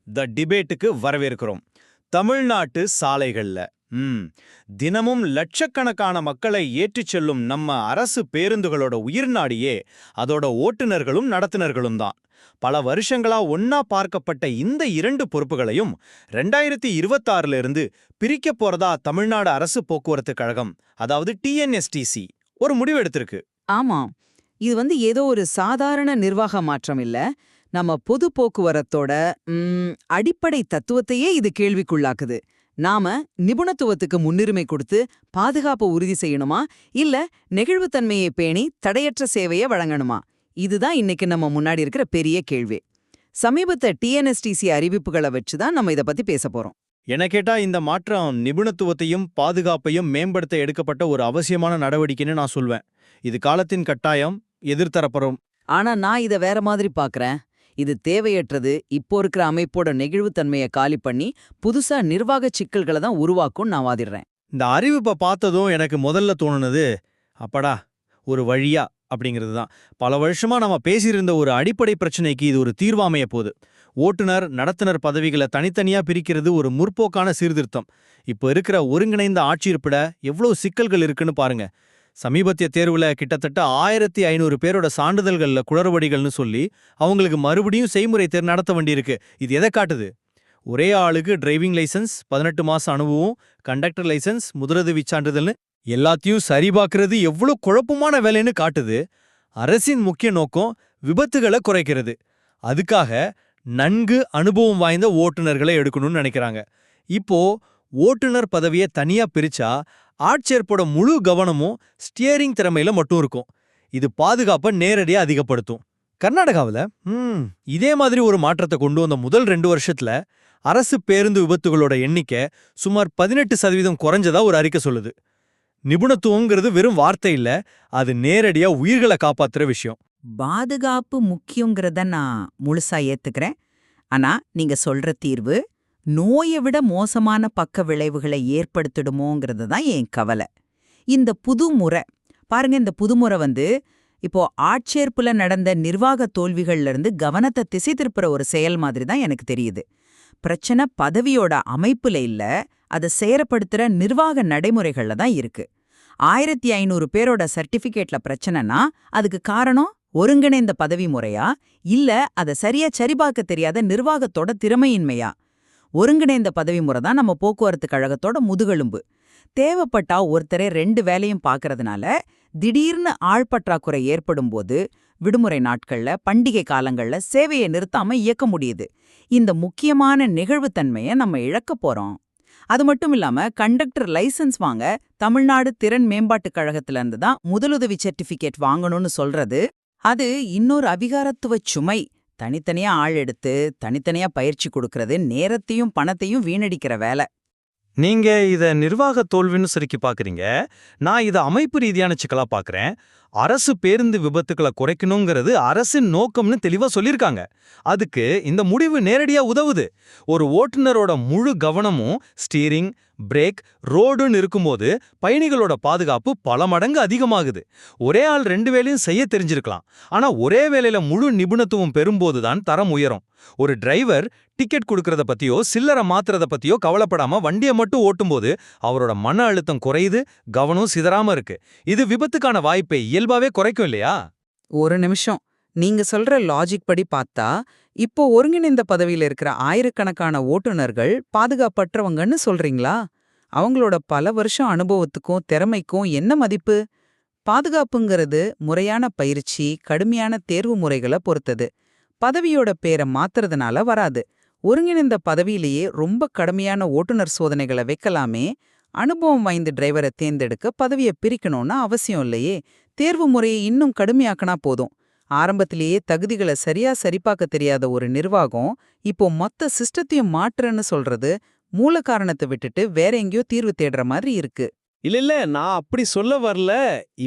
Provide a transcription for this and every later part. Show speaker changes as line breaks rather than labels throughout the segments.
த டிபேட்டுக்கு வரவேற்கிறோம். தமிழ்நாட்டு சாலைகள்ல தினமும் லட்சக்கணக்கான மக்களை ஏற்றிச் செல்லும் நம்ம அரசு பேருந்துகளோட உயிர்நாடியே அதோட ஓட்டுநர்களும் நடத்துனர்களும் தான். பல வருஷங்களா ஒன்னா பார்க்கப்பட்ட இந்த இரண்டு பொறுப்புகளையும் 2026ல இருந்து பிரிக்க போறதா தமிழ்நாடு அரசு போக்குவரத்து கழகம், அதாவது டிஎன்எஸ்டிசி, ஒரு முடிவு எடுத்திருக்கு.
ஆமா, இது ஏதோ ஒரு சாதாரண நிர்வாக மாற்றம் இல்ல. நம்ம பொது போக்குவரத்தோட அடிப்படை தத்துவத்தையே இது கேள்விக்குள்ளாக்குது. நாம நிபுணத்துவத்துக்கு முன்னுரிமை கொடுத்து பாதுகாப்பை உறுதி செய்யணுமா, இல்ல நெகிழ்வுத்தன்மையை பேணி தடையற்ற சேவையை வழங்கணுமா? இதுதான் இன்னைக்கு நம்ம முன்னாடி இருக்கிற பெரிய கேள்வி. சமீபத்த டிஎன்எஸ்டிசி அறிவிப்புகளை வச்சுதான் நம்ம இத பத்தி பேச போறோம்.
என கேட்டா இந்த மாற்றம் நிபுணத்துவத்தையும் பாதுகாப்பையும் மேம்படுத்த எடுக்கப்பட்ட ஒரு அவசியமான நடவடிக்கைன்னு நான் சொல்வேன். இது காலத்தின் கட்டாயம், எதிர்த்தரப்பரும்.
ஆனா நான் இத வேற மாதிரி பாக்குறேன். இது தேவையற்றது. இப்போ இருக்கிற அமைப்போட நெகிழ்வுத்தன்மையை காலி பண்ணி புதுசா நிர்வாக சிக்கல்களை தான் உருவாக்கும் நான் வாதிடுறேன்.
இந்த அறிவிப்பை பார்த்ததும் எனக்கு முதல்ல தோணுனது, அப்படா ஒரு வழியா அப்படிங்கிறது தான். பல வருஷமா நம்ம பேசியிருந்த ஒரு அடிப்படை பிரச்சனைக்கு இது ஒரு தீர்வாமைய போகுது. ஓட்டுநர் நடத்துனர் பதவிகளை தனித்தனியா பிரிக்கிறது ஒரு முற்போக்கான சீர்திருத்தம். இப்போ இருக்கிற ஒருங்கிணைந்த ஆட்சியிருப்பிட எவ்வளவு சிக்கல்கள் இருக்குன்னு பாருங்க. சமீபத்திய தேர்வுல கிட்டத்தட்ட 1500 பேரோட சான்றிதழ்கள்ல குளறுபடிகள்னு சொல்லி அவங்களுக்கு மறுபடியும் செய்முறை தேர்வு நடத்த வேண்டியிருக்கு. இது எதை காட்டுது? ஒரே ஆளுக்கு டிரைவிங் லைசன்ஸ், 18 மாசம் அனுபவம், கண்டக்டர் லைசன்ஸ், முதலுதவி சான்றிதழ்னு எல்லாத்தையும் சரிபார்க்கறது எவ்வளவு குழப்பமான வேலைன்னு காட்டுது. அரசின் முக்கிய நோக்கம் விபத்துகளை குறைக்கிறது. அதுக்காக நன்கு அனுபவம் வாய்ந்த ஓட்டுநர்களை எடுக்கணும்னு நினைக்கிறாங்க. இப்போ ஓட்டுநர் பதவியை தனியா பிரிச்சா ஆட்சேர்ப்போட முழு கவனமும் ஸ்டியரிங் திறமையில மட்டும் இருக்கும். இது பாதுகாப்பை நேரடியா அதிகப்படுத்தும். கர்நாடகாவில் இதே மாதிரி ஒரு மாற்றத்தை கொண்டு வந்த முதல் 2 வருஷத்துல அரசு பேருந்து விபத்துகளோட எண்ணிக்கை சுமார் 18% குறைஞ்சதா ஒரு அறிக்கை சொல்லுது. நிபுணத்துவங்கிறது வெறும் வார்த்தை இல்ல, அது நேரடியா உயிர்களை காப்பாத்துற விஷயம்.
பாதுகாப்பு முக்கியங்கிறத நான் முழுசா ஏத்துக்கிறேன். ஆனா நீங்க சொல்ற தீர்வு நோயை விட மோசமான பக்க விளைவுகளை ஏற்படுத்திடுமோங்கிறது தான் என் கவலை. இந்த புது முறை பாருங்க, இந்த புதுமுறை இப்போ ஆட்சேர்ப்புல நடந்த நிர்வாக தோல்விகள்ல இருந்து கவனத்தை திசை திருப்புற ஒரு செயல் மாதிரி தான் எனக்கு தெரியுது. பிரச்சனை பதவியோட அமைப்புல இல்ல, அதை செயற்படுத்துற நிர்வாக நடைமுறைகள்ல தான் இருக்கு. 1500 பேரோட சர்டிபிகேட்ல பிரச்சனைனா அதுக்கு காரணம் ஒருங்கிணைந்த பதவி முறையா, இல்ல அதை சரியா சரிபார்க்க தெரியாத நிர்வாகத்தோட திறமையின்மையா? ஒருங்கிணைந்த பதவி முறை தான் நம்ம போக்குவரத்து கழகத்தோட முதுகெலும்பு. தேவைப்பட்டா ஒருத்தரே 2 வேலையும் பார்க்கறதுனால திடீர்னு ஆள்பற்றாக்குறை ஏற்படும் போது விடுமுறை நாட்கள்ல, பண்டிகை காலங்கள்ல சேவையை நிறுத்தாம இயக்க முடியுது. இந்த முக்கியமான நிகழ்வுத்தன்மையை நம்ம இழக்க போறோம். அது மட்டும் இல்லாம கண்டக்டர் லைசன்ஸ் வாங்க தமிழ்நாடு திறன் மேம்பாட்டுக் கழகத்துல இருந்து தான் முதலுதவி சர்டிபிகேட் வாங்கணும்னு சொல்றது, அது இன்னொரு அதிகாரத்துவ சுமை. தனித்தனியா ஆள் எடுத்து தனித்தனியா பயிற்சி கொடுக்கறது நேரத்தையும் பணத்தையும் வீணடிக்கிற வேலை.
நீங்க இத நிர்வாக தோல்வின்னு சரிக்கு பாக்குறீங்க. நான் இத அமைப்பு ரீதியான சிக்கலா பாக்குறேன். அரசு பேருந்து விபத்துக்களை குறைக்கணுங்கிறது அரசின் நோக்கம்னு தெளிவா சொல்லிருக்காங்க. அதுக்கு இந்த முடிவு நேரடியா உதவுது. ஒரு ஓட்டுநரோட முழு கவனமும் ஸ்டீரிங், பிரேக், ரோடுன்னு இருக்கும்போது பயணிகளோட பாதுகாப்பு பல மடங்கு அதிகமாகுது. ஒரே ஆள் 2 வேலையும் செய்ய தெரிஞ்சிருக்கலாம், ஆனா ஒரே வேலையில முழு நிபுணத்துவம் பெறும்போதுதான் தரம் உயரும். ஒரு டிரைவர் டிக்கெட் கொடுக்கறத பத்தியோ சில்லறை மாத்துறத பத்தியோ கவலைப்படாம வண்டியை மட்டும் ஓட்டும்போது அவரோட மன அழுத்தம் குறையுது, கவனம் சிதறாம இருக்கு. இது விபத்துக்கான வாய்ப்பை இயல்பாவே குறைக்கும் இல்லையா?
ஒரு நிமிஷம், நீங்க சொல்ற லாஜிக் படி பார்த்தா இப்போ ஒருங்கிணைந்த பதவியில இருக்கிற ஆயிரக்கணக்கான ஓட்டுநர்கள் பாதுகாப்பற்றவங்கன்னு சொல்றீங்களா? அவங்களோட பல வருஷம் அனுபவத்துக்கும் திறமைக்கும் என்ன மதிப்பு? பாதுகாப்புங்கிறது முறையான பயிற்சி, கடுமையான தேர்வு முறைகளை பொறுத்தது. பதவியோட பேரை மாத்துறதுனால வராது. ஒருங்கிணைந்த பதவியிலேயே ரொம்ப கடுமையான ஓட்டுநர் சோதனைகளை வைக்கலாமே. அனுபவம் வாய்ந்த டிரைவரை தேர்ந்தெடுக்க பதவியை பிரிக்கணும்னு அவசியம் இல்லையே. தேர்வு முறையை இன்னும் கடுமையாக்கினா போதும். ஆரம்பத்திலேயே தகுதிகளை சரியா சரிபார்க்க தெரியாத ஒரு நிர்வாகம் இப்போ மொத்த சிஸ்டத்தையும் மாற்றுன்னு சொல்றது மூல காரணத்தை விட்டுட்டு வேற எங்கேயோ தீர்வு தேடுற மாதிரி இருக்கு.
இல்ல, நான் அப்படி சொல்ல வரல.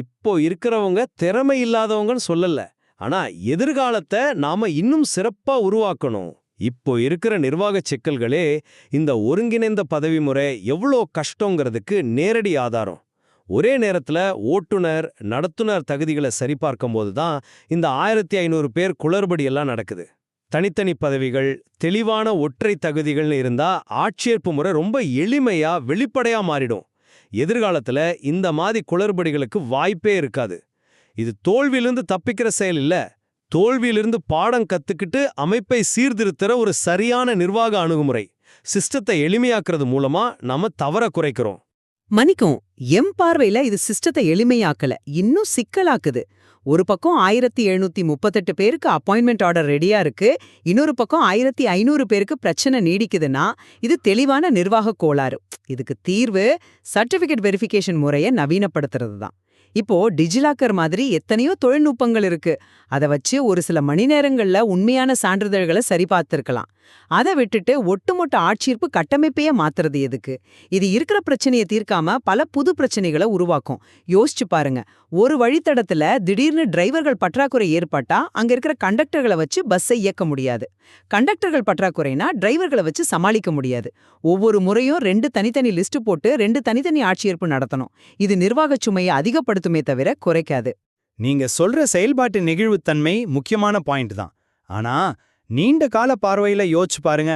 இப்போ இருக்கிறவங்க திறமை இல்லாதவங்கன்னு சொல்லல. ஆனா எதிர்காலத்தை நாம இன்னும் சிறப்பா உருவாக்கணும். இப்போ இருக்கிற நிர்வாக சிக்கல்களே இந்த ஒருங்கிணைந்த பதவி முறை எவ்வளோ கஷ்டங்கிறதுக்கு நேரடி ஆதாரம். ஒரே நேரத்துல ஓட்டுநர் நடத்துனர் தகுதிகளை சரிபார்க்கும் போது தான் இந்த 1500 பேர் குளறுபடி எல்லாம் நடக்குது. தனித்தனி பதவிகள், தெளிவான ஒற்றை தகுதிகள்னு இருந்தா ஆட்சேர்ப்பு முறை ரொம்ப எளிமையா வெளிப்படையா மாறிடும். எதிர்காலத்துல இந்த மாதிரி குளறுபடிகளுக்கு வாய்ப்பே இருக்காது. இது தோல்வியிலிருந்து தப்பிக்கிற செயல் இல்ல, தோல்வியிலிருந்து பாடம் கத்துக்கிட்டு அமைப்பை சீர்திருத்துற ஒரு சரியான நிர்வாக அணுகுமுறை. சிஸ்டத்தை எளிமையாக்குறது மூலமா நாம தவற குறைக்கிறோம்.
மன்னிக்கும், எம் பார்வையில இது சிஸ்டத்தை எளிமையாக்கல, இன்னும் சிக்கலாக்குது. ஒரு பக்கம் 1738 பேருக்கு அப்பாயின்மெண்ட் ஆர்டர் ரெடியா இருக்கு, இன்னொரு பக்கம் 1500 பேருக்கு பிரச்சனை நீடிக்குதுன்னா இது தெளிவான நிர்வாக கோளாறு. இதுக்கு தீர்வு சர்டிபிகேட் வெரிஃபிகேஷன் முறையை நவீனப்படுத்துறது தான். இப்போ டிஜிலாக்கர் மாதிரி எத்தனையோ தொழில்நுட்பங்கள் இருக்கு. அதை வச்சு ஒரு சில மணி நேரங்கள்ல உண்மையான சான்றிதழ்களை சரிபார்த்திருக்கலாம். அதை விட்டுட்டு ஒட்டுமொத்த ஆட்சேர்ப்பு கட்டமைப்பையே மாத்துறது எதுக்கு? இது இருக்கிற பிரச்சனையை தீர்க்காம பல புது பிரச்சனைகளை உருவாக்கும். யோசிச்சு பாருங்க, ஒரு வழித்தடத்துல திடீர்னு டிரைவர்கள் பற்றாக்குறை ஏற்பட்டா அங்க இருக்கிற கண்டக்டர்களை வச்சு பஸ்ஸை இயக்க முடியாது. கண்டக்டர்கள் பற்றாக்குறைனா டிரைவர்களை வச்சு சமாளிக்க முடியாது. ஒவ்வொரு முறையும் 2 தனித்தனி லிஸ்ட் போட்டு 2 தனித்தனி ஆட்சேர்ப்பு நடத்தணும். இது நிர்வாகச் சுமையை அதிகப்படுத்துமே தவிர குறைக்காது.
நீங்க சொல்ற செயல்பாட்டு நெகிழ்வுத்தன்மை முக்கியமான பாயிண்ட் தான். ஆனா நீண்ட கால பார்வையில யோசிச்சு பாருங்க,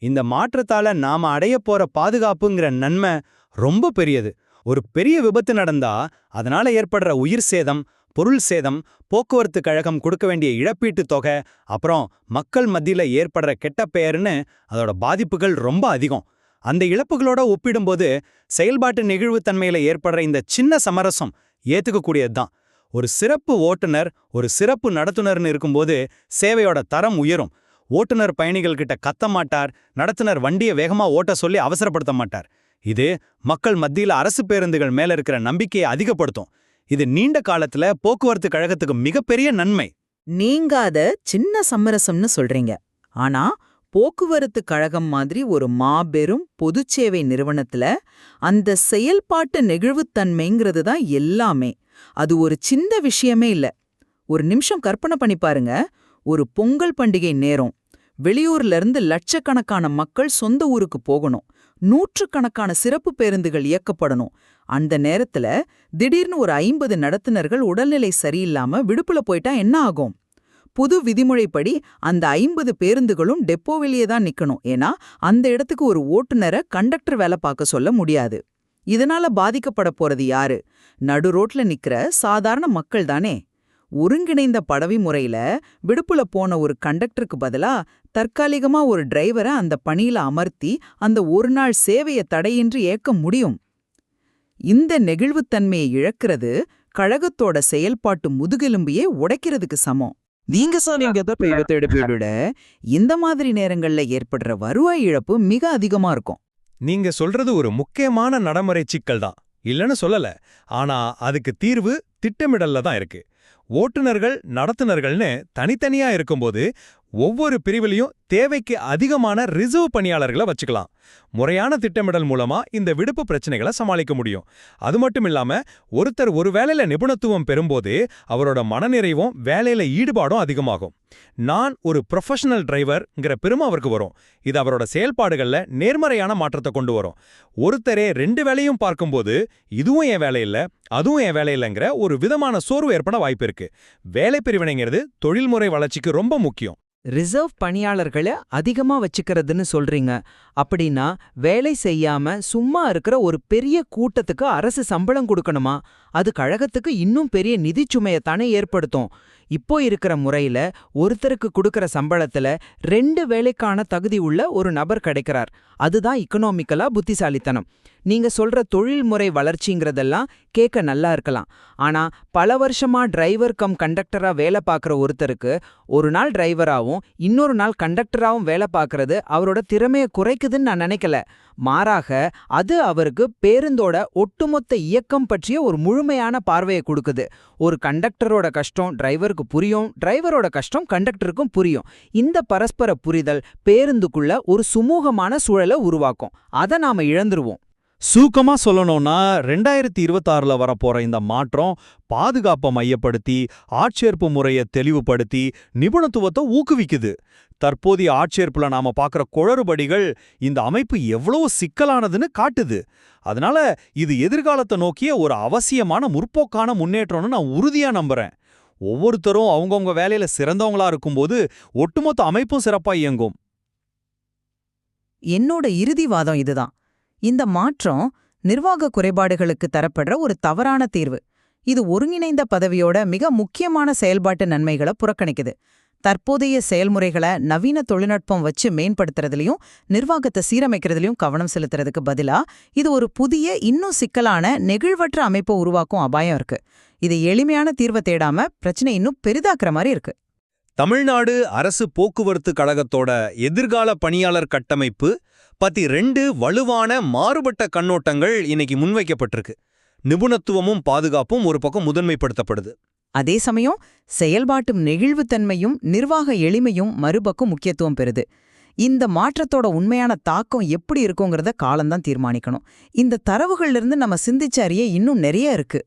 இந்த மாற்றத்தால நாம அடைய போற பாதுகாப்புங்கிற நன்மை ரொம்ப பெரியது. ஒரு பெரிய விபத்து நடந்தா அதனால ஏற்படுற உயிர் சேதம், பொருள் சேதம், போக்குவரத்து கழகம் கொடுக்க வேண்டிய இழப்பீட்டு தொகை, அப்புறம் மக்கள் மத்தியில ஏற்படுற கெட்ட பெயர்னு அதோட பாதிப்புகள் ரொம்ப அதிகம். அந்த இழப்புகளோட ஒப்பிடும்போது செயல்பாட்டு நெகிழ்வுத்தன்மையில ஏற்படுற இந்த சின்ன சமரசம் ஏத்துக்கக்கூடியதுதான். ஒரு சிறப்பு ஓட்டுநர், ஒரு சிறப்பு நடத்துனர்னு இருக்கும்போது சேவையோட தரம் உயரும். ஓட்டுநர் பயணிகள் கிட்ட கத்த மாட்டார், நடத்துனர் வண்டியை வேகமா ஓட்ட சொல்லி அவசரப்படுத்த மாட்டார். இது மக்கள் மத்தியில அரசு பேருந்துகள் மேல இருக்கிற நம்பிக்கையை அதிகப்படுத்தும். இது நீண்ட காலத்துல போக்குவரத்து கழகத்துக்கு மிகப்பெரிய நன்மை.
நீங்க அத சின்ன சமரசம்னு சொல்றீங்க. ஆனா போக்குவரத்து கழகம் மாதிரி ஒரு மாபெரும் பொதுச்சேவை நிறுவனத்துல அந்த செயல்பாட்டு நெகிழ்வுத்தன்மைங்கிறது தான் எல்லாமே. அது ஒரு சின்ன விஷயமே இல்ல. ஒரு நிமிஷம் கற்பனை பண்ணி பாருங்க. ஒரு பொங்கல் பண்டிகை நேரம், வெளியூர்ல இருந்து லட்சக்கணக்கான மக்கள் சொந்த ஊருக்கு போகணும். நூற்றுக்கணக்கான சிறப்பு பேருந்துகள் இயக்கப்படணும். அந்த நேரத்துல திடீர்னு ஒரு 50 நடத்துனர்கள் உடல்நிலை சரியில்லாம விடுப்புல போயிட்டா என்ன ஆகும்? புது விதிமுறைப்படி அந்த 50 பேருந்துகளும் டெப்போ வெளியே தான் நிக்கணும். ஏன்னா அந்த இடத்துக்கு ஒரு ஓட்டுநரை கண்டக்டர் வேலை பார்க்க சொல்ல முடியாது. இதனால பாதிக்கப்பட போறது யாரு? நடு ரோட்ல நிக்கிற சாதாரண மக்கள் தானே. ஒருங்கிணைந்த பதவி முறையில விடுப்புல போன ஒரு கண்டக்டருக்கு பதிலா தற்காலிகமா ஒரு டிரைவரை அந்த பணியில அமர்த்தி அந்த ஒரு நாள் சேவையை தடையின்றி இயக்க முடியும். இந்த நெகிழ்வுத்தன்மையை இழக்கிறது கழகத்தோட செயல்பாட்டு முதுகெலும்பையே உடைக்கிறதுக்கு சமம். நீங்க விட இந்த மாதிரி நேரங்கள்ல ஏற்படுற வருவாய் இழப்பு மிக அதிகமா இருக்கும்.
நீங்க சொல்றது ஒரு முக்கியமான நடைமுறை சிக்கல் தான், இல்லன்னு சொல்லல. ஆனா அதுக்கு தீர்வு திட்டமிடல்ல தான் இருக்கு. ஓட்டுநர்கள், நடத்துனர்கள்னு தனித்தனியா இருக்கும்போது ஒவ்வொரு பிரிவிலையும் தேவைக்கு அதிகமான ரிசர்வ் பணியாளர்களை வச்சுக்கலாம். முறையான திட்டமிடல் மூலமா இந்த விடுப்பு பிரச்சனைகளை சமாளிக்க முடியும். அது மட்டும் இல்லாம ஒருத்தர் ஒரு வேலையில நிபுணத்துவம் பெறும்போது அவரோட மனநிறைவும் வேலையில ஈடுபாடும் அதிகமாகும். நான் ஒரு ப்ரொஃபஷனல் டிரைவர்ங்கிற பெருமை அவருக்கு வரும். இது அவரோட செயல்பாடுகள்ல நேர்மறையான மாற்றத்தை கொண்டு வரும். ஒருத்தரே 2 வேலையும் பார்க்கும்போது இதுவும் என் வேலை இல்ல, அதுவும் என் வேலை இல்லைங்கிற ஒரு விதமான சோர்வு ஏற்பட வாய்ப்பு இருக்கு. வேலை பிரிவினைங்கிறது தொழில்முறை வளர்ச்சிக்கு ரொம்ப முக்கியம்.
ரிசர்வ் பணியாளர்களை அதிகமா வச்சுக்கிறதுன்னு சொல்றீங்க. அப்படின்னா வேலை செய்யாம சும்மா இருக்கிற ஒரு பெரிய கூட்டத்துக்கு அரசு சம்பளம் கொடுக்கணுமா? அது கழகத்துக்கு இன்னும் பெரிய நிதிச்சுமையத்தானே ஏற்படுத்தும். இப்போ இருக்கிற முறையில ஒருத்தருக்கு கொடுக்கற சம்பளத்துல 2 வேலைக்கான தகுதி உள்ள ஒரு நபர் கிடைக்கிறார். அதுதான் இக்கனாமிக்கலா புத்திசாலித்தனம். நீங்க சொல்ற தொழில்முறை வளர்ச்சிங்கிறதெல்லாம் கேட்க நல்லா இருக்கலாம். ஆனா பல வருஷமா டிரைவர் கம் கண்டக்டரா வேலை பார்க்குற ஒருத்தருக்கு ஒரு நாள் டிரைவராகவும் இன்னொரு நாள் கண்டக்டராகவும் வேலை பார்க்கறது அவரோட திறமையை குறைக்குதுன்னு நான் நினைக்கல. மாறாக அது அவருக்கு பேருந்தோட ஒட்டுமொத்த இயக்கம் பற்றிய ஒரு முழுமையான பார்வையை கொடுக்குது. ஒரு கண்டக்டரோட கஷ்டம் டிரைவருக்கு புரியும், டிரைவரோட கஷ்டம் கண்டக்டருக்கும் புரியும். இந்த பரஸ்பர புரிதல் பேருந்துக்குள்ள ஒரு சுமூகமான சூழலை உருவாக்கும். அதை நாம இழந்துருவோம்.
சுருக்கமா சொல்லணும்னா 2026ல வரப்போற இந்த மாற்றம் பாதுகாப்பை மையப்படுத்தி ஆட்சேர்ப்பு முறையை தெளிவுபடுத்தி நிபுணத்துவத்தை ஊக்குவிக்குது. தற்போதைய ஆட்சேர்ப்புல நாம பார்க்குற குளறுபடிகள் இந்த அமைப்பு எவ்வளவு சிக்கலானதுன்னு காட்டுது. அதனால இது எதிர்காலத்தை நோக்கிய ஒரு அவசியமான முற்போக்கான முன்னேற்றம்னு நான் உறுதியா நம்புறேன். ஒவ்வொருத்தரும் அவங்கவங்க வேலையில சிறந்தவங்களா இருக்கும்போது ஒட்டுமொத்த அமைப்பும் சிறப்பா இயங்கும்.
என்னோட இறுதி வாதம் இதுதான். இந்த மாற்றம் நிர்வாக குறைபாடுகளுக்கு தரப்படுற ஒரு தவறான தீர்வு. இது ஒருங்கிணைந்த பதவியோட மிக முக்கியமான செயல்பாட்டு நன்மைகளை புறக்கணிக்குது. தற்போதைய செயல்முறைகளை நவீன தொழில்நுட்பம் வச்சு மேம்படுத்துறதுலயும் நிர்வாகத்தை சீரமைக்கிறதுலயும் கவனம் செலுத்துறதுக்கு பதிலா இது ஒரு புதிய இன்னும் சிக்கலான நெகிழ்வற்ற அமைப்பை உருவாக்கும் அபாயம் இருக்கு. இது எளிமையான தீர்வை தேடாம பிரச்சனை இன்னும் பெரிதாக்குற மாதிரி இருக்கு.
தமிழ்நாடு அரசு போக்குவரத்து கழகத்தோட எதிர்கால பணியாளர் கட்டமைப்பு பத்தி 2 வலுவான மாறுபட்ட கண்ணோட்டங்கள் இன்னைக்கு முன்வைக்கப்பட்டிருக்கு. நிபுணத்துவமும் பாதுகாப்பும் ஒரு பக்கம் முதன்மைப்படுத்தப்படுது.
அதே சமயம் செயல்பாட்டு நெகிழ்வுத்தன்மையும் நிர்வாக எளிமையும் மறுபக்கம் முக்கியத்துவம் பெறுது. இந்த மாற்றத்தோட உண்மையான தாக்கம் எப்படி இருக்குங்கிறத காலம்தான் தீர்மானிக்கணும். இந்த தரவுகள்ல இருந்து நம்ம சிந்திச்ச அறிய இன்னும் நிறைய இருக்கு.